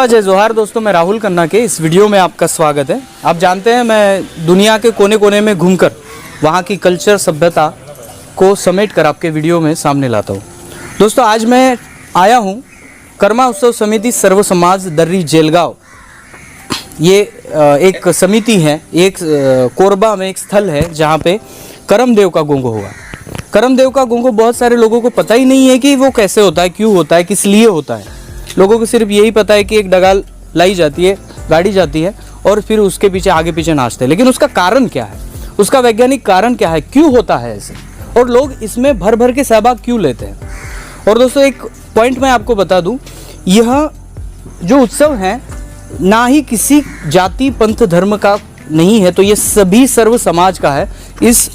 जय जोहार दोस्तों, मैं राहुल खन्ना के इस वीडियो में आपका स्वागत है। आप जानते हैं मैं दुनिया के कोने कोने में घूमकर वहाँ की कल्चर सभ्यता को समेट कर आपके वीडियो में सामने लाता हूँ। दोस्तों आज मैं आया हूँ कर्मा उत्सव समिति सर्व समाज दर्री जेलगांव। ये एक समिति है, एक कोरबा में एक स्थल है जहाँ पे करमदेव का गोंगो हुआ। करमदेव का गोंगो बहुत सारे लोगों को पता ही नहीं है कि वो कैसे होता है, क्यों होता है, किस लिए होता है। लोगों को सिर्फ यही पता है कि एक डगाल लाई जाती है, गाड़ी जाती है और फिर उसके पीछे आगे पीछे नाचते हैं। लेकिन उसका कारण क्या है, उसका वैज्ञानिक कारण क्या है, क्यों होता है ऐसे, और लोग इसमें भर भर के सहभाग क्यों लेते हैं। और दोस्तों एक पॉइंट मैं आपको बता दूं, यह जो उत्सव है ना ही किसी जाति पंथ धर्म का नहीं है, तो ये सभी सर्व समाज का है। इस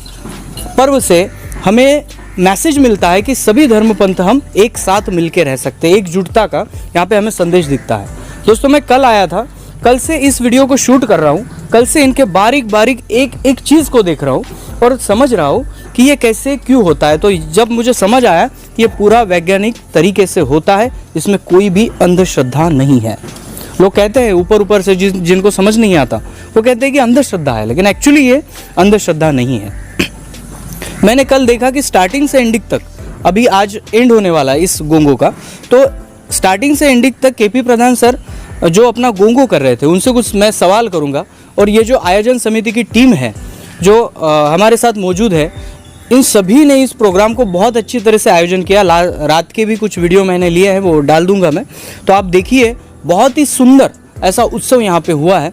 पर्व से हमें मैसेज मिलता है कि सभी धर्म पंथ हम एक साथ मिलके रह सकते हैं, एकजुटता का यहाँ पे हमें संदेश दिखता है। दोस्तों मैं कल आया था, कल से इस वीडियो को शूट कर रहा हूँ, कल से इनके बारीक बारीक एक एक चीज़ को देख रहा हूँ और समझ रहा हूँ कि ये कैसे क्यों होता है। तो जब मुझे समझ आया कि ये पूरा वैज्ञानिक तरीके से होता है, इसमें कोई भी अंधश्रद्धा नहीं है। लोग कहते हैं ऊपर ऊपर से जिनको समझ नहीं आता वो कहते हैं कि अंधश्रद्धा है, लेकिन एक्चुअली ये अंधश्रद्धा नहीं है। मैंने कल देखा कि स्टार्टिंग से एंडिंग तक, अभी आज एंड होने वाला है इस गोंगो का, तो स्टार्टिंग से एंडिंग तक केपी प्रधान सर जो अपना गोंगो कर रहे थे उनसे कुछ मैं सवाल करूंगा। और ये जो आयोजन समिति की टीम है जो हमारे साथ मौजूद है, इन सभी ने इस प्रोग्राम को बहुत अच्छी तरह से आयोजन किया। रात के भी कुछ वीडियो मैंने लिए हैं, वो डाल दूंगा मैं, तो आप देखिए। बहुत ही सुंदर ऐसा उत्सव यहाँ पे हुआ है।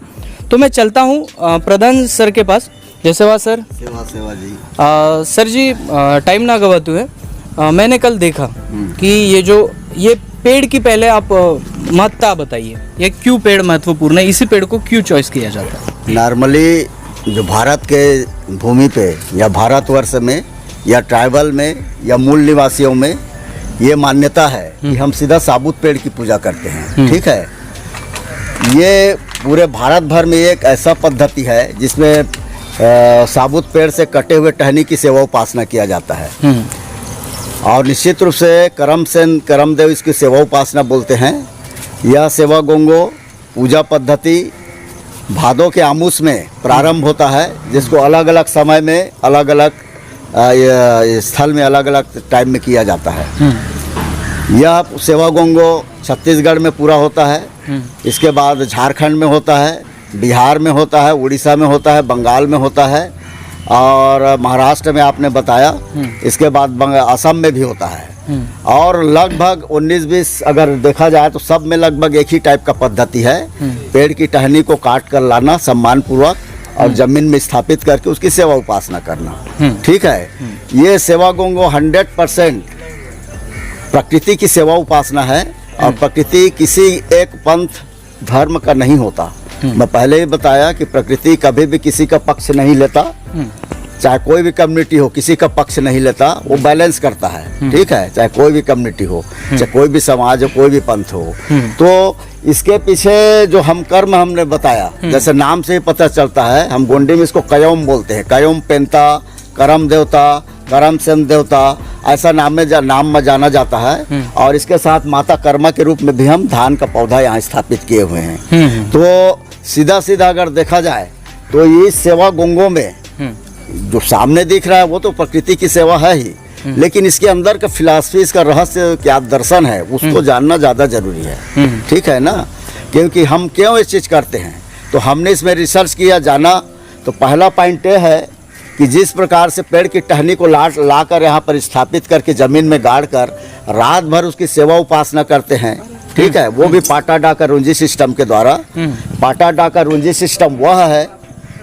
तो मैं चलता हूँ प्रधान सर के पास। जय सेवा सर। सेवा जी। सर जी टाइम ना गवाते हुए, मैंने कल देखा कि ये पेड़ की पहले आप महत्ता बताइए, ये क्यों पेड़ महत्वपूर्ण है, इसी पेड़ को क्यों चॉइस किया जाता है। नॉर्मली जो भारत के भूमि पे या भारतवर्ष में या ट्राइबल में या मूल निवासियों में ये मान्यता है कि हम सीधा साबुत पेड़ की पूजा करते हैं। ठीक है, ये पूरे भारत भर में एक ऐसा पद्धति है जिसमें साबुत पेड़ से कटे हुए टहनी की सेवा उपासना किया जाता है। और निश्चित रूप से करमदेव इसकी सेवा उपासना बोलते हैं। यह सेवा गोंगो पूजा पद्धति भादों के आमूस में प्रारंभ होता है, जिसको अलग अलग समय में अलग अलग स्थल में अलग अलग टाइम में किया जाता है। यह सेवा गोंगो छत्तीसगढ़ में पूरा होता है, इसके बाद झारखंड में होता है, बिहार में होता है, उड़ीसा में होता है, बंगाल में होता है और महाराष्ट्र में आपने बताया, इसके बाद असम में भी होता है। और लगभग 19-20 अगर देखा जाए तो सब में लगभग एक ही टाइप का पद्धति है। पेड़ की टहनी को काट कर लाना सम्मान पूर्वक और जमीन में स्थापित करके उसकी सेवा उपासना करना। ठीक है, ये सेवा गोंगो 100% प्रकृति की सेवा उपासना है और प्रकृति किसी एक पंथ धर्म का नहीं होता। मैं पहले ही बताया कि प्रकृति कभी भी किसी का पक्ष नहीं लेता, चाहे कोई भी कम्युनिटी हो किसी का पक्ष नहीं लेता, वो बैलेंस करता है। ठीक है, चाहे कोई भी कम्युनिटी हो, चाहे कोई भी समाज हो, कोई भी पंथ हो। तो इसके पीछे जो हम कर्म हमने बताया, जैसे नाम से ही पता चलता है, हम गोंडी में इसको कयोम बोलते हैं। कयोम पेंता, करम देवता, करम सेन देवता, ऐसा नाम में जाना जाता है। और इसके साथ माता कर्मा के रूप में भी हम धान का पौधा यहाँ स्थापित किए हुए हैं। तो सीधा सीधा अगर देखा जाए तो ये सेवा गोंगो में जो सामने दिख रहा है वो तो प्रकृति की सेवा है ही, लेकिन इसके अंदर का फिलॉसफी, इसका रहस्य क्या दर्शन है, उसको जानना ज़्यादा जरूरी है। ठीक है ना, क्योंकि हम क्यों ये चीज़ करते हैं, तो हमने इसमें रिसर्च किया, जाना। तो पहला पॉइंट ये है कि जिस प्रकार से पेड़ की टहनी को ला कर यहाँ पर स्थापित करके ज़मीन में गाड़ कर रात भर उसकी सेवा उपासना करते हैं। ठीक है, वो भी पाटा डाका रुंजी सिस्टम के द्वारा। पाटा डाका रुंजी सिस्टम वह है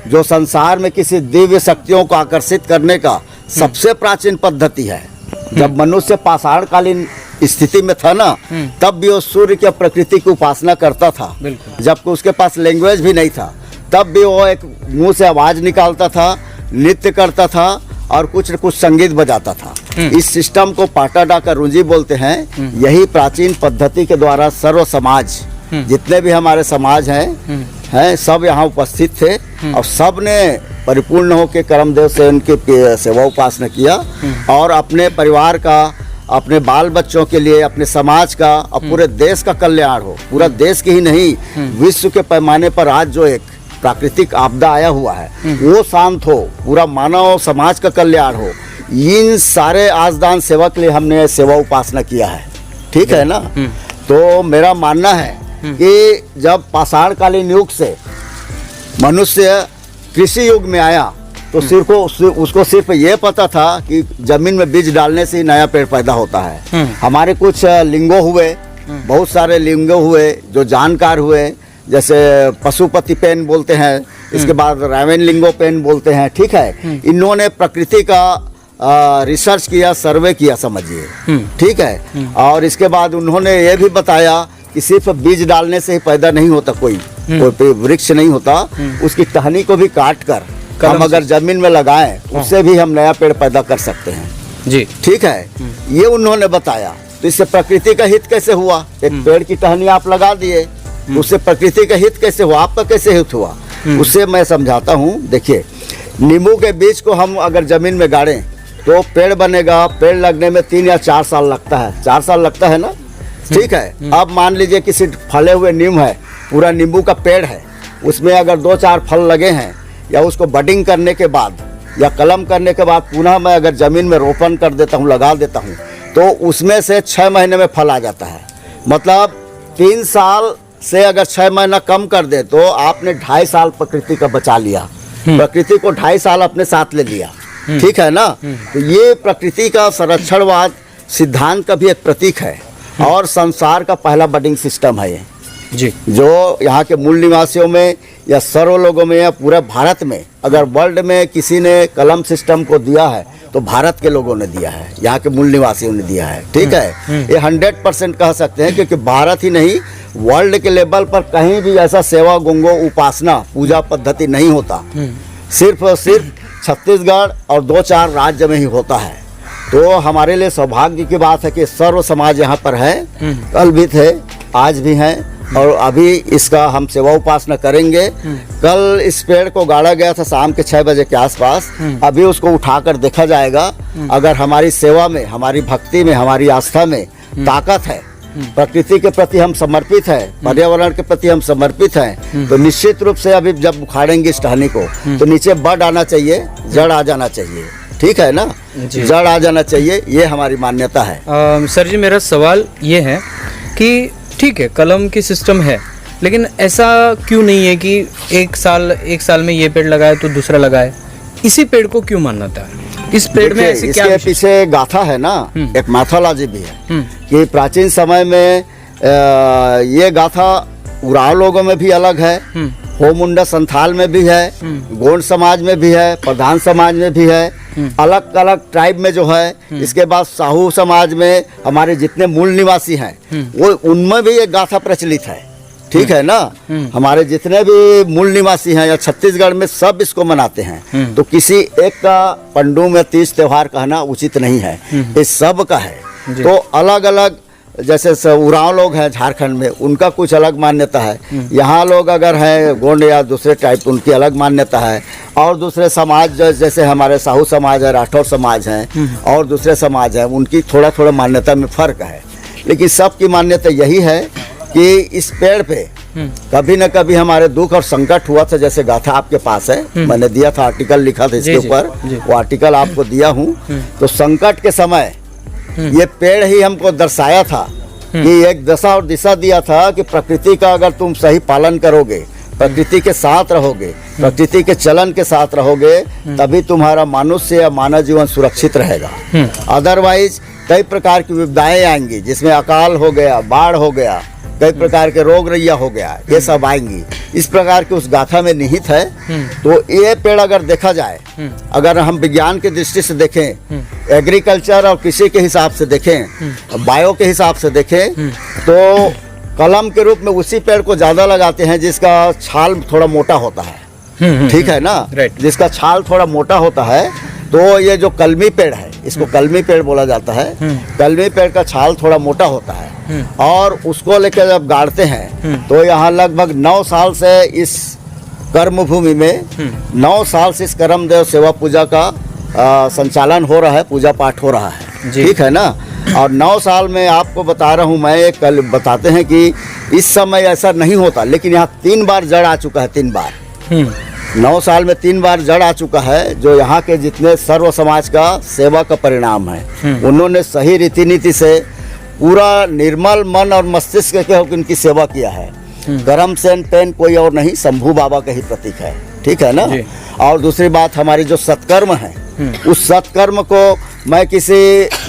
जो संसार में किसी दिव्य शक्तियों को आकर्षित करने का सबसे प्राचीन पद्धति है। जब मनुष्य पाषाण कालीन स्थिति में था ना, तब भी वो सूर्य की प्रकृति की उपासना करता था, जबकि उसके पास लैंग्वेज भी नहीं था। तब भी वो एक मुंह से आवाज़ निकालता था, नृत्य करता था और कुछ न कुछ संगीत बजाता था। इस सिस्टम को पाटा डाका रुंजी बोलते हैं। यही प्राचीन पद्धति के द्वारा सर्व समाज, जितने भी हमारे समाज हैं, हैं, सब यहाँ उपस्थित थे और सब ने परिपूर्ण होकर कर्मदेव से उनकी सेवा उपासना किया और अपने परिवार का, अपने बाल बच्चों के लिए, अपने समाज का और पूरे देश का कल्याण हो। पूरा देश के ही नहीं, विश्व के पैमाने पर आज जो एक प्राकृतिक आपदा आया हुआ है वो शांत हो, पूरा मानव समाज का कल्याण हो। इन सारे आजदान सेवा के लिए हमने सेवा उपासना किया है। ठीक है ना। तो मेरा मानना है कि जब पाषाण कालीन युग से मनुष्य कृषि युग में आया तो सिर्फ उसको सिर्फ ये पता था कि जमीन में बीज डालने से ही नया पेड़ पैदा होता है। हमारे कुछ लिंगो हुए, बहुत सारे लिंगो हुए जो जानकार हुए, जैसे पशुपति पेन बोलते हैं, इसके बाद रावण लिंगो पेन बोलते हैं। ठीक है, इन्होंने प्रकृति का रिसर्च किया, सर्वे किया समझिए। ठीक है, और इसके बाद उन्होंने ये भी बताया कि सिर्फ बीज डालने से ही पैदा नहीं होता, कोई वृक्ष नहीं होता, उसकी टहनी को भी काट कर हम अगर जमीन में लगाएं उससे भी हम नया पेड़ पैदा कर सकते हैं जी। ठीक है, ये उन्होंने बताया। तो इससे प्रकृति का हित कैसे हुआ? एक पेड़ की टहनी आप लगा दिए, उससे प्रकृति का हित कैसे हुआ? आपका कैसे हित हुआ? उससे मैं समझाता हूँ। देखिए, नींबू के बीज को हम अगर जमीन में गाड़ें तो पेड़ बनेगा। पेड़ लगने में 3 या 4 साल लगता है। 4 साल लगता है ना। ठीक है, अब मान लीजिए किसी फले हुए नीम है, पूरा नींबू का पेड़ है, उसमें अगर 2-4 फल लगे हैं, या उसको बडिंग करने के बाद या कलम करने के बाद पुनः मैं अगर ज़मीन में रोपण कर देता हूँ, लगा देता हूँ, तो उसमें से 6 महीने में फल आ जाता है। मतलब 3 साल से अगर 6 महीना कम कर दे तो आपने 2.5 साल प्रकृति का बचा लिया। प्रकृति को 2.5 साल अपने साथ ले लिया। ठीक है ना। तो ये प्रकृति का संरक्षणवाद सिद्धांत का भी एक प्रतीक है और संसार का पहला बडिंग सिस्टम है ये जी, जो यहाँ के मूल निवासियों में या सर्व लोगों में या पूरे भारत में, अगर वर्ल्ड में किसी ने कलम सिस्टम को दिया है तो भारत के लोगों ने दिया है, यहाँ के मूल निवासियों ने दिया है। ठीक है, ये 100% कह सकते हैं, क्योंकि भारत ही नहीं वर्ल्ड के लेवल पर कहीं भी ऐसा सेवा, गुंगो, उपासना, पूजा पद्धति नहीं होता। सिर्फ छत्तीसगढ़ और 2-4 राज्य में ही होता है। तो हमारे लिए सौभाग्य की बात है कि सर्व समाज यहाँ पर है, कल भी थे, आज भी हैं और अभी इसका हम सेवा उपासना करेंगे। कल इस पेड़ को गाड़ा गया था शाम के 6 बजे के आसपास। अभी उसको उठाकर देखा जाएगा। अगर हमारी सेवा में, हमारी भक्ति में, हमारी आस्था में ताकत है, प्रकृति के प्रति हम समर्पित हैं, पर्यावरण के प्रति हम समर्पित हैं, तो निश्चित रूप से अभी जब उखाड़ेंगे इस टहनी को तो नीचे बड आना चाहिए, जड़ आ जाना चाहिए। ठीक है ना, जड़ आ जाना चाहिए, ये हमारी मान्यता है। सर जी, मेरा सवाल ये है कि ठीक है, कलम की सिस्टम है, लेकिन ऐसा क्यों नहीं है कि एक साल में ये पेड़ लगाए तो दूसरा लगाए? इसी पेड़ को क्यों मान्यता है? इस पेड़ में ऐसी क्या? इसके पीछे गाथा है ना, एक मैथोलॉजी भी है कि प्राचीन समय में ये गाथा उराव लोगों में भी अलग है, हो मुंडा संथाल में भी है, गोंड समाज में भी है, प्रधान समाज में भी है, अलग अलग ट्राइब में जो है। इसके बाद साहू समाज में हमारे जितने मूल निवासी हैं वो उनमें भी एक गाथा प्रचलित है। ठीक है ना, हमारे जितने भी मूल निवासी हैं या छत्तीसगढ़ में सब इसको मनाते हैं। तो किसी एक का पंडू में तीज त्योहार कहना उचित नहीं है, ये सब का है। तो अलग अलग, जैसे उरांव लोग हैं झारखंड में, उनका कुछ अलग मान्यता है। यहाँ लोग अगर हैं गोंड या दूसरे टाइप, उनकी अलग मान्यता है। और दूसरे समाज जैसे हमारे साहू समाज है, राठौर समाज हैं और दूसरे समाज हैं, उनकी थोड़ा थोड़ा मान्यता में फ़र्क है। लेकिन सबकी मान्यता यही है कि इस पेड़ पे कभी न कभी हमारे दुख और संकट हुआ था। जैसे गाथा आपके पास है, मैंने दिया था, आर्टिकल लिखा था इसके ऊपर, वो आर्टिकल आपको दिया हूँ। तो संकट के समय ये पेड़ ही हमको दर्शाया था कि एक दशा और दिशा दिया था कि प्रकृति का अगर तुम सही पालन करोगे, प्रकृति के साथ रहोगे, प्रकृति के चलन के साथ रहोगे, तभी तुम्हारा मनुष्य या मानव जीवन सुरक्षित रहेगा। अदरवाइज कई प्रकार की विपदाएं आएंगी, जिसमें अकाल हो गया, बाढ़ हो गया, कई प्रकार के रोग रैया हो गया, ये सब आएंगी। इस प्रकार की उस गाथा में निहित है। तो ये पेड़ अगर देखा जाए, अगर हम विज्ञान की दृष्टि से देखें, एग्रीकल्चर और कृषि के हिसाब से देखें, बायो के हिसाब से देखें, तो कलम के रूप में उसी पेड़ को ज़्यादा लगाते हैं जिसका छाल थोड़ा मोटा होता है। ठीक है ना, जिसका छाल थोड़ा मोटा होता है। तो ये जो कलमी पेड़ है, इसको कलमी पेड़ बोला जाता है। कलमी पेड़ का छाल थोड़ा मोटा होता है और उसको लेकर जब गाड़ते हैं तो यहाँ लगभग 9 साल से इस कर्म भूमि में 9 साल से इस कर्मदेव सेवा पूजा का संचालन हो रहा है, पूजा पाठ हो रहा है। ठीक है ना। और 9 साल में आपको बता रहा हूँ मैं, कल बताते हैं कि इस समय ऐसा नहीं होता, लेकिन यहाँ 3 बार जड़ आ चुका है, 3 बार। 9 साल में 3 बार जड़ आ चुका है, जो यहाँ के जितने सर्व समाज का सेवा का परिणाम है। उन्होंने सही रीति नीति से पूरा निर्मल मन और मस्तिष्क के उनकी सेवा किया है। गरम सेन पेन कोई और नहीं, शंभू बाबा का ही प्रतीक है। ठीक है ना। और दूसरी बात, हमारी जो सत्कर्म है, उस सत्कर्म को मैं किसी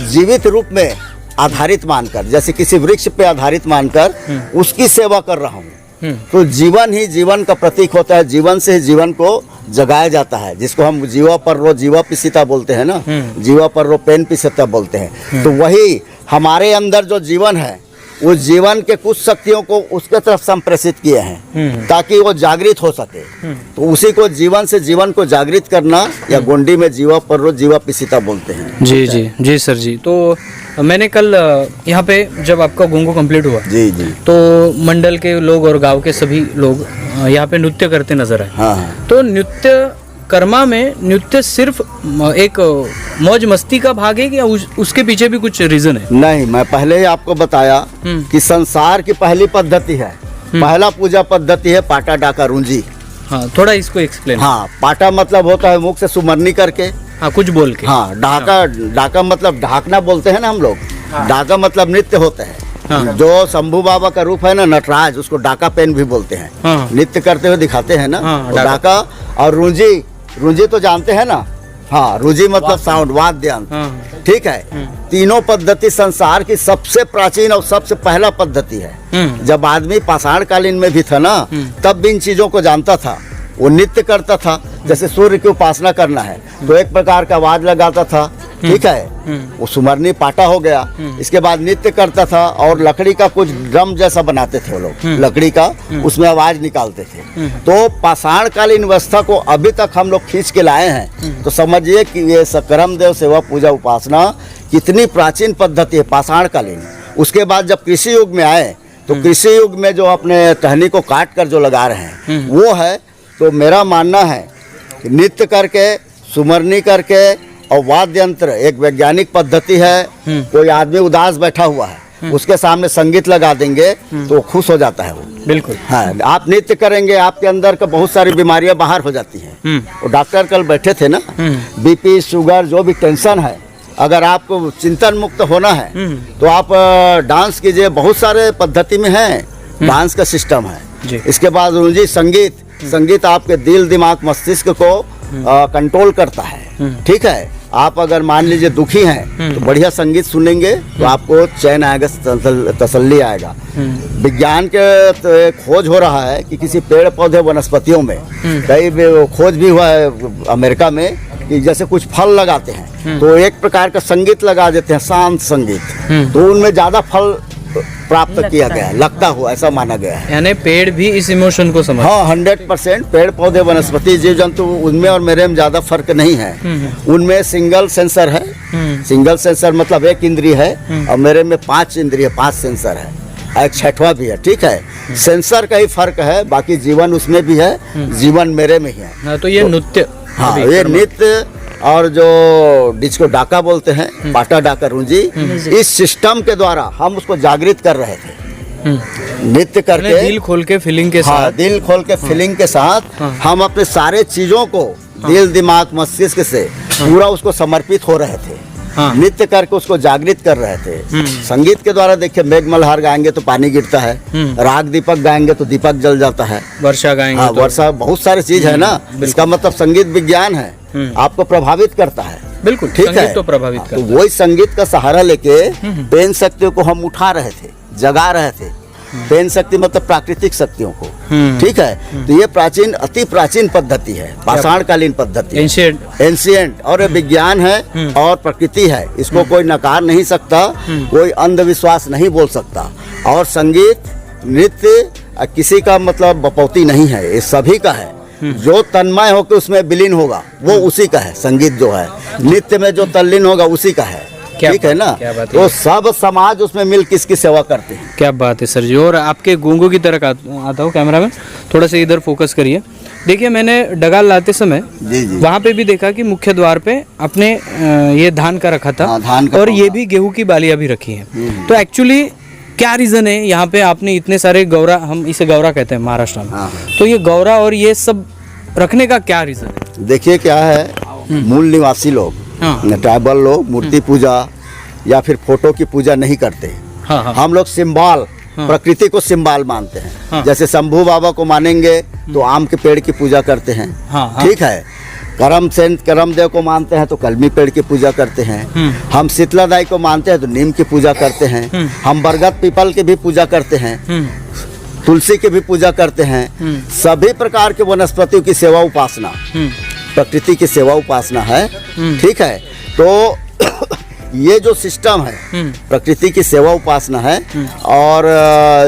जीवित रूप में आधारित मानकर, जैसे किसी वृक्ष पे आधारित मानकर उसकी सेवा कर रहा हूँ। तो जीवन ही जीवन का प्रतीक होता है, जीवन से ही जीवन को जगाया जाता है, जिसको हम जीवा पर रो जीवा पिसीता बोलते हैं ना, जीवा पर रो पेन पिसीता बोलते हैं। तो वही हमारे अंदर जो जीवन है, उस जीवन के कुछ शक्तियों को उसके तरफ संप्रेषित किए हैं ताकि वो जागृत हो सके। तो उसी को जीवन से जीवन को जागृत करना, या गोंडी में जीवा पर रो जीवा पिसीता बोलते हैं। जी जी जी सर जी। तो मैंने कल यहाँ पे जब आपका घुंगू कंप्लीट हुआ जी जी, तो मंडल के लोग और गांव के सभी लोग यहाँ पे नृत्य करते नजर आए। हाँ। तो नृत्य कर्मा में नृत्य सिर्फ एक मौज मस्ती का भाग है या उसके पीछे भी कुछ रीजन है? नहीं, मैं पहले ही आपको बताया कि संसार की पहली पद्धति है, पहला पूजा पद्धति है पाटा डाका रूंजी। हाँ, थोड़ा इसको एक्सप्लेन। हाँ, पाटा मतलब होता है मुख से सुमरनी करके, हाँ कुछ बोल के। हाँ, डाका मतलब ढाकना बोलते हैं ना हम लोग। डाका मतलब नृत्य होता है। जो शंभू बाबा का रूप है ना, नटराज, उसको डाका पेन भी बोलते हैं। नृत्य करते हुए दिखाते हैं ना, डाका। और रूंजी, रूंजी तो जानते हैं ना। हाँ, रूंजी मतलब साउंड, वाद्य यंत्र। ठीक है। तीनों पद्धति संसार की सबसे प्राचीन और सबसे पहला पद्धति है। जब आदमी पाषाण कालीन में भी था ना, तब भी इन चीजों को जानता था। वो नृत्य करता था, जैसे सूर्य की उपासना करना है तो एक प्रकार का आवाज लगाता था। ठीक है, वो सुमरनी पाटा हो गया। इसके बाद नृत्य करता था और लकड़ी का कुछ ड्रम जैसा बनाते थे वो लोग, लकड़ी का, उसमें आवाज निकालते थे। तो पाषाण कालीन अवस्था को अभी तक हम लोग खींच के लाए हैं। तो समझिए कि ये कर्मदेव सेवा पूजा उपासना कितनी प्राचीन पद्धति है, पाषाण कालीन। उसके बाद जब कृषि युग में आए तो कृषि युग में जो अपने टहनी को काट कर जो लगा रहे हैं वो है। तो मेरा मानना है कि नृत्य करके, सुमरनी करके और वाद्य यंत्र एक वैज्ञानिक पद्धति है। कोई आदमी उदास बैठा हुआ है, उसके सामने संगीत लगा देंगे तो खुश हो जाता है वो। बिल्कुल। हाँ, आप नृत्य करेंगे, आपके अंदर का बहुत सारी बीमारियां बाहर हो जाती हैं। वो डॉक्टर कल बैठे थे ना, बीपी, शुगर, जो भी टेंशन है, अगर आपको चिंतन मुक्त होना है तो आप डांस कीजिए। बहुत सारे पद्धति में है, डांस का सिस्टम है। इसके बाद रूंजी, संगीत। संगीत आपके दिल, दिमाग, मस्तिष्क को कंट्रोल करता है। ठीक है। आप अगर मान लीजिए दुखी हैं तो बढ़िया संगीत सुनेंगे तो आपको चैन आएगा, तसल्ली आएगा। विज्ञान के तो एक खोज हो रहा है कि किसी पेड़ पौधे वनस्पतियों में कई खोज भी हुआ है अमेरिका में कि जैसे कुछ फल लगाते हैं तो एक प्रकार का संगीत लगा देते हैं, शांत संगीत, तो उनमें ज्यादा फल प्राप्त किया गया है, लगता हुआ ऐसा माना गया है। यानी पेड़ भी इस इमोशन को समझ। हाँ, 100% पेड़ पौधे वनस्पति जीव जंतु, उनमें और मेरे में ज्यादा फर्क नहीं है। उनमें सिंगल सेंसर है। सिंगल सेंसर मतलब एक इंद्रिय है और मेरे में 5 इंद्रिय, 5 सेंसर है, एक छठवां भी है। ठीक है। सेंसर का ही फर्क है, बाकी जीवन उसमें भी है, जीवन मेरे में ही है। तो ये नृत्य, हाँ, ये नृत्य और जो जिसको डाका बोलते हैं, पाटा डाका रूंजी, इस सिस्टम के द्वारा हम उसको जागृत कर रहे थे। नृत्य करके, दिल खोल के फीलिंग के साथ। हाँ, दिल खोल के फीलिंग के साथ हम अपने सारे चीजों को दिल, दिमाग, मस्तिष्क से पूरा उसको समर्पित हो रहे थे। नृत्य करके उसको जागृत कर रहे थे। संगीत के द्वारा देखिए, मेघ मल्हार गाएंगे तो पानी गिरता है, राग दीपक गाएंगे तो दीपक जल जाता है, वर्षा गाएंगे तो वर्षा, बहुत सारी चीज है ना। इसका मतलब संगीत विज्ञान है, आपको प्रभावित करता है। बिल्कुल। ठीक है। तो प्रभावित करता है। तो वही संगीत का सहारा लेके पेन शक्तियों को हम उठा रहे थे, जगा रहे थे। पेन शक्ति मतलब प्राकृतिक शक्तियों को। ठीक है। तो ये प्राचीन, अति प्राचीन पद्धति है, पाषाण कालीन पद्धति, एंशिएंट, और ये विज्ञान है और प्रकृति है। इसको कोई नकार नहीं सकता, कोई अंधविश्वास नहीं बोल सकता। और संगीत, नृत्य किसी का मतलब बपौती नहीं है, ये सभी का है। जो तन्मय होकर उसमें विलीन होगा वो उसी का है। संगीत जो है नृत्य में जो तल्लीन होगा उसी का है। ठीक है ना। क्या बात है। तो सब समाज उसमें मिल किसकी सेवा करते हैं। क्या बात है सर जी। और आपके गूंगों की तरह आता हूँ कैमरा में, थोड़ा सा इधर फोकस करिए। देखिए मैंने डगाल लाते समय जी जी वहाँ पे भी देखा कि मुख्य द्वार पे अपने ये धान का रखा था। हाँ, धान का और ये पौधा। भी गेहूं की बालियां भी रखी हैं। तो एक्चुअली क्या रीज़न है यहाँ पे आपने इतने सारे गौरा, हम इसे गौरा कहते हैं महाराष्ट्र में, हाँ। तो ये गौरा और ये सब रखने का क्या रीज़न है? देखिए क्या है, मूल निवासी लोग, हाँ। ट्राइबल लोग मूर्ति पूजा या फिर फोटो की पूजा नहीं करते। हाँ हाँ हम लोग सिंबल, प्रकृति को सिंबल मानते हैं। हाँ। जैसे शंभू बाबा को मानेंगे तो आम के पेड़ की पूजा करते हैं। हाँ, हाँ। ठीक है। करमदेव को मानते हैं तो कलमी पेड़ की पूजा करते हैं। हम शीतलादाई को मानते हैं तो नीम की पूजा करते हैं। हम बरगद पीपल की भी पूजा करते हैं। तुलसी की भी पूजा करते हैं। सभी प्रकार के वनस्पतियों की सेवा उपासना, प्रकृति की सेवा उपासना है। ठीक है। तो ये जो सिस्टम है प्रकृति की सेवा उपासना है। और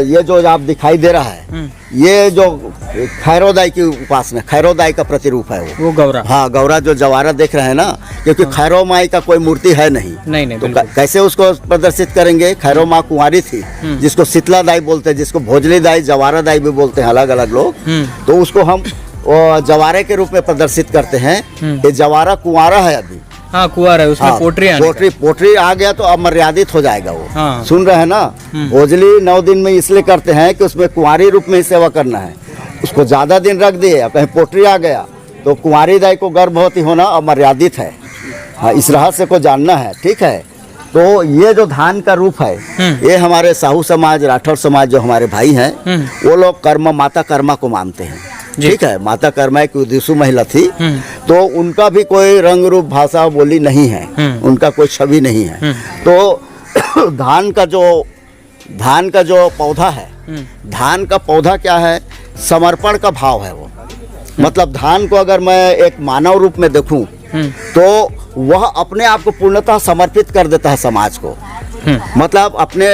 ये जो आप दिखाई दे रहा है ये जो खैरोदाई की उपासना, खैरोदाई का प्रतिरूप है वो गौरा। हाँ, गौरा जो जवारा देख रहे हैं ना, क्योंकि खैरो माई का कोई मूर्ति है नहीं। नहीं तो बिल्कुल। कैसे उसको प्रदर्शित करेंगे। खैरो माँ कुंवारी थी जिसको शीतला दाई बोलते हैं, जिसको भोजली दाई, जवारा दाई भी बोलते हैं, अलग अलग लोग। तो उसको हम जवारे के रूप में प्रदर्शित करते हैं। ये जवारा कुंवारा है अभी। हाँ कुंवार है, उसमें पोट्री आने का। पोट्री आ गया तो अब मर्यादित हो जाएगा वो। हाँ। सुन रहे हैं ना। भोजली 9 दिन में इसलिए करते हैं कि उसमें कुंवारी रूप में ही सेवा करना है। उसको ज्यादा दिन रख दिए, अब कहीं पोट्री आ गया तो कुंवारी दाई को गर्भवती होना अमर्यादित है। हाँ, इस रहस्य को जानना है। ठीक है। तो ये जो धान का रूप है ये हमारे साहू समाज, राठौर समाज जो हमारे भाई हैं वो लोग कर्म, माता कर्मा को मानते हैं। ठीक है। माता कर्मा एक उद्देश्य महिला थी तो उनका भी कोई रंग रूप, भाषा, बोली नहीं है। उनका कोई छवि नहीं है। तो धान का जो पौधा है, धान का पौधा क्या है, समर्पण का भाव है वो। मतलब धान को अगर मैं एक मानव रूप में देखूं तो वह अपने आप को पूर्णतः समर्पित कर देता है समाज को। मतलब अपने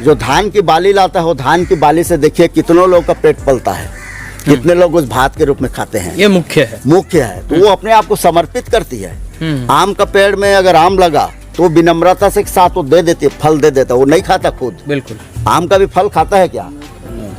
जो धान की बाली लाता है वो धान की बाली से देखिए कितनों लोगों का पेट पलता है, कितने लोग उस भात के रूप में खाते हैं। ये मुख्य है। तो वो अपने आप को समर्पित करती है। आम का पेड़ में अगर आम लगा तो विनम्रता से साथ वो दे देती है, फल दे देता है। वो नहीं खाता खुद। बिल्कुल। आम का भी फल खाता है क्या,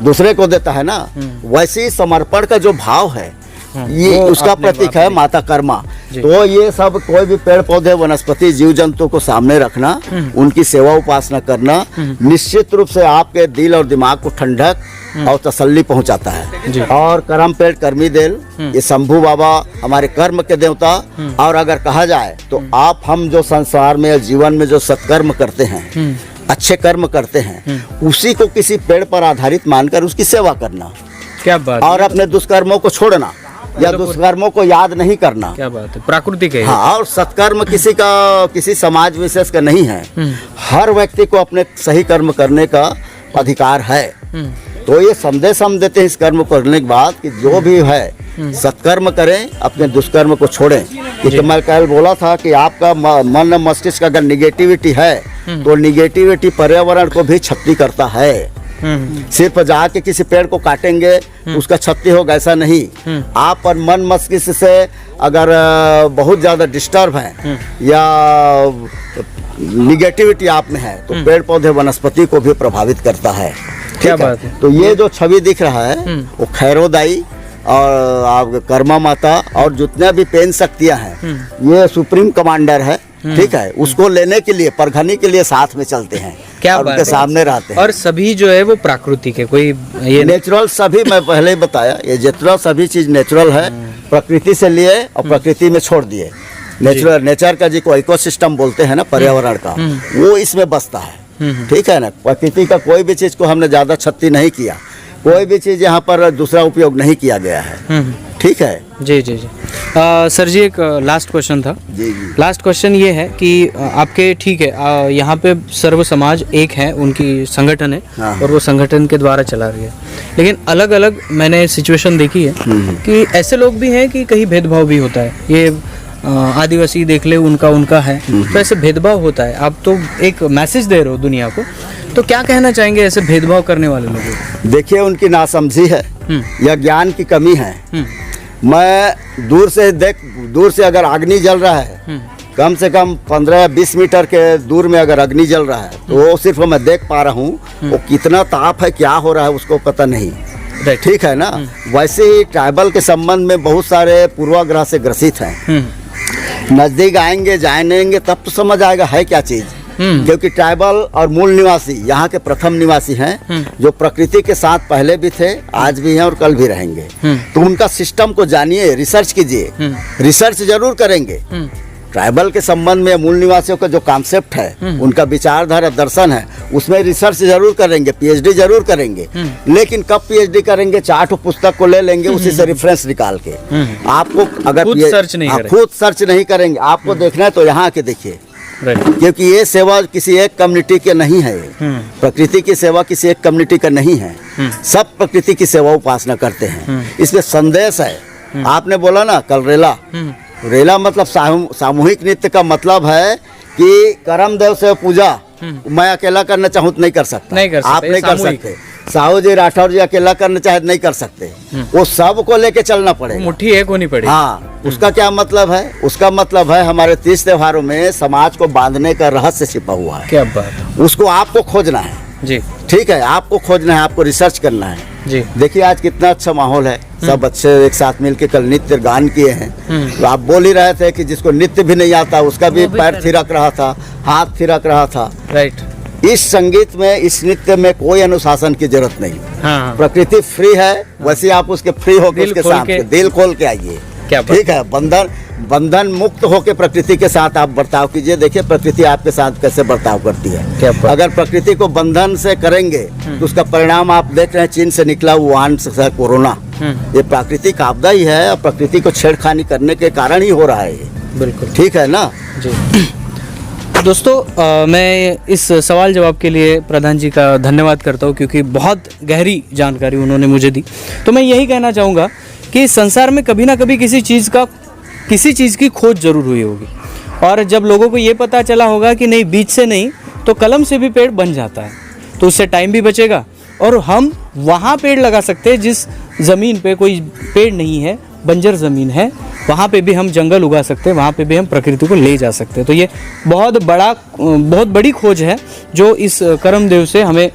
दूसरे को देता है ना। वैसे ही समर्पण का जो भाव है ये उसका प्रतीक है माता कर्मा। तो ये सब कोई भी पेड़ पौधे, वनस्पति, जीव जंतु को सामने रखना, उनकी सेवा उपासना करना निश्चित रूप से आपके दिल और दिमाग को ठंडक और तसल्ली पहुंचाता है। और करम पेड़, कर्मी देल, ये शंभू बाबा हमारे कर्म के देवता। और अगर कहा जाए तो हम जो संसार में, जीवन में जो सत्कर्म करते हैं, अच्छे कर्म करते हैं, उसी को किसी पेड़ पर आधारित मानकर उसकी सेवा करना। क्या बात। और अपने दुष्कर्मों को छोड़ना या दुष्कर्मों को याद नहीं करना। क्या बात है। प्राकृतिक है। हाँ। और सत्कर्म किसी समाज विशेष का नहीं है। हर व्यक्ति को अपने सही कर्म करने का अधिकार है। तो ये संदेश हम देते हैं इस कर्म करने के बाद कि जो भी है सत्कर्म करें, अपने दुष्कर्म को छोड़ें। क्योंकि मैं कल बोला था कि आपका मन मस्तिष्क अगर निगेटिविटी है तो निगेटिविटी पर्यावरण को भी क्षति करता है। सिर्फ जाके किसी पेड़ को काटेंगे उसका क्षति होगा ऐसा नहीं। आप पर मन मस्तिष्क से अगर बहुत ज्यादा डिस्टर्ब है या निगेटिविटी आप में है तो पेड़ पौधे, वनस्पति को भी प्रभावित करता है। क्या बात है। तो ये जो छवि दिख रहा है वो खैरोदाई और आप कर्मा माता और जितने भी पेन शक्तियां हैं ये सुप्रीम कमांडर है। ठीक है। उसको लेने के लिए, परखने के लिए साथ में चलते हैं। क्या और बात उनके है। सामने रहते हैं। और सभी जो है वो प्राकृतिक है, कोई ये नेचुरल सभी, मैं पहले ही बताया, ये जितना सभी चीज नेचुरल है, प्रकृति से लिए और प्रकृति में छोड़ दिए। नेचर का जी को इकोसिस्टम बोलते हैं ना, पर्यावरण का, वो इसमें बसता है। ठीक है ना। प्रकृति का कोई भी चीज को हमने ज्यादा क्षति नहीं किया, कोई भी चीज यहाँ पर दूसरा उपयोग नहीं किया गया है। ठीक है। जी जी जी। सर जी एक लास्ट क्वेश्चन था। जी जी। लास्ट क्वेश्चन ये है कि आपके, ठीक है, यहाँ पे सर्व समाज एक है, उनकी संगठन है। हाँ। और वो संगठन के द्वारा चला रही है, लेकिन अलग अलग मैंने सिचुएशन देखी है कि ऐसे लोग भी हैं कि कहीं भेदभाव भी होता है। ये आदिवासी देख ले, उनका है, तो ऐसे भेदभाव होता है। आप तो एक मैसेज दे रहे हो दुनिया को, तो क्या कहना चाहेंगे ऐसे भेदभाव करने वाले लोगों को? देखिए उनकी नासमझी है या ज्ञान की कमी है। मैं दूर से अगर अग्नि जल रहा है, कम से कम 15-20 मीटर के दूर में अगर अग्नि जल रहा है तो वो सिर्फ मैं देख पा रहा हूँ, वो कितना ताप है, क्या हो रहा है उसको पता नहीं। ठीक है ना। वैसे ही ट्राइबल के संबंध में बहुत सारे पूर्वाग्रह से ग्रसित हैं। नजदीक आएंगे जानेंगे तब तो समझ आएगा है क्या चीज। क्योंकि ट्राइबल और मूल निवासी यहाँ के प्रथम निवासी हैं, जो प्रकृति के साथ पहले भी थे, आज भी हैं और कल भी रहेंगे। तो उनका सिस्टम को जानिए, रिसर्च कीजिए। रिसर्च जरूर करेंगे। ट्राइबल के संबंध में मूल निवासियों का जो कॉन्सेप्ट है, उनका विचारधारा दर्शन है, उसमें रिसर्च जरूर करेंगे, पीएचडी जरूर करेंगे। लेकिन कब पीएचडी करेंगे? 4 पुस्तक को ले लेंगे, उसी से रेफरेंस निकाल के। आपको अगर खुद सर्च नहीं करेंगे, आपको देखना है तो यहाँ आके देखिए। क्योंकि ये सेवा किसी एक कम्युनिटी के नहीं है। प्रकृति की सेवा किसी एक कम्युनिटी का नहीं है। सब प्रकृति की सेवा उपासना करते हैं। इसमें संदेश है। आपने बोला ना कल रेला मतलब सामूहिक नृत्य का मतलब है कि करम देव से पूजा मैं अकेला करना चाहूँ तो नहीं कर सकता। आप नहीं कर सकते। साहू जी राठौर जी अकेला करना चाहे नहीं कर सकते। वो सब को लेके चलना पड़ेगा, मुट्ठी एक होनी पड़ेगी। हाँ, उसका क्या मतलब है? उसका मतलब है हमारे 30 त्योहारों में समाज को बांधने का रहस्य छिपा हुआ है। क्या बात। उसको आपको खोजना है जी। ठीक है, आपको खोजना है, आपको रिसर्च करना है जी। देखिए आज कितना अच्छा माहौल है। सब अच्छे एक साथ मिलके कल नृत्य गान किए हैं। तो आप बोल ही रहे थे कि जिसको नृत्य भी नहीं आता उसका भी पैर थिरक रहा था, हाथ थिरक रहा था। राइट। इस संगीत में, इस नृत्य में कोई अनुशासन की जरूरत नहीं। हाँ। प्रकृति फ्री है, वैसे आप उसके फ्री होकर उसके साथ दिल खोल के आइए। ठीक है, बंधन मुक्त होकर प्रकृति के साथ आप बर्ताव कीजिए। देखिए प्रकृति आपके साथ कैसे बर्ताव करती है। अगर प्रकृति को बंधन से करेंगे तो उसका परिणाम आप देख रहे हैं। चीन से निकला वुहान से कोरोना, ये प्राकृतिक आपदा ही है और प्रकृति को छेड़खानी करने के कारण ही हो रहा है ये। बिल्कुल ठीक है ना जी। दोस्तों मैं इस सवाल जवाब के लिए प्रधान जी का धन्यवाद करता हूँ, क्योंकि बहुत गहरी जानकारी उन्होंने मुझे दी। तो मैं यही कहना चाहूँगा कि संसार में कभी ना कभी किसी चीज़ की खोज जरूर हुई होगी, और जब लोगों को ये पता चला होगा कि नहीं, बीज से नहीं तो कलम से भी पेड़ बन जाता है, तो उससे टाइम भी बचेगा और हम वहाँ पेड़ लगा सकते हैं जिस ज़मीन पे कोई पेड़ नहीं है, बंजर ज़मीन है, वहाँ पे भी हम जंगल उगा सकते हैं, वहाँ पे भी हम प्रकृति को ले जा सकते हैं। तो ये बहुत बड़ी खोज है जो इस करमदेव से हमें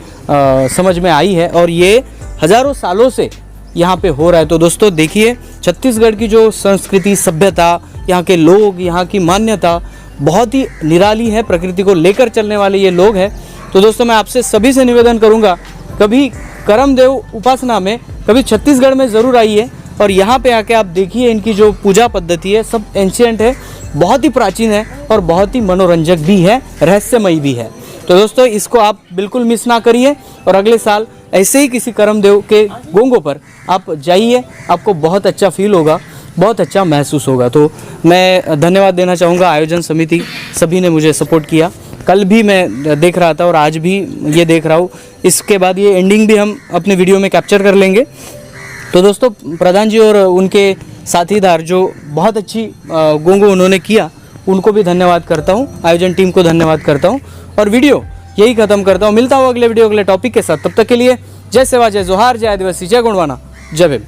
समझ में आई है, और ये हज़ारों सालों से यहाँ पे हो रहा है। तो दोस्तों देखिए, छत्तीसगढ़ की जो संस्कृति, सभ्यता, यहाँ के लोग, यहाँ की मान्यता बहुत ही निराली है। प्रकृति को लेकर चलने वाले ये लोग हैं। तो दोस्तों मैं आपसे सभी से निवेदन करूँगा, कभी करमदेव उपासना में कभी छत्तीसगढ़ में ज़रूर आइए और यहाँ पे आके आप देखिए इनकी जो पूजा पद्धति है सब एंशिएंट है, बहुत ही प्राचीन है और बहुत ही मनोरंजक भी है, रहस्यमयी भी है। तो दोस्तों इसको आप बिल्कुल मिस ना करिए, और अगले साल ऐसे ही किसी करमदेव के गोंगों पर आप जाइए, आपको बहुत अच्छा फील होगा, बहुत अच्छा महसूस होगा। तो मैं धन्यवाद देना चाहूँगा आयोजन समिति, सभी ने मुझे सपोर्ट किया। कल भी मैं देख रहा था और आज भी ये देख रहा हूँ। इसके बाद ये एंडिंग भी हम अपने वीडियो में कैप्चर कर लेंगे। तो दोस्तों प्रधान जी और उनके साथीदार जो बहुत अच्छी गोंगो उन्होंने किया, उनको भी धन्यवाद करता हूँ, आयोजन टीम को धन्यवाद करता हूँ, और वीडियो यही खत्म करता हूँ। मिलता हूँ अगले वीडियो अगले टॉपिक के साथ। तब तक के लिए जय सेवा, जय जोहार, जय आदिवासी, जय गुणवाना, जय भीम।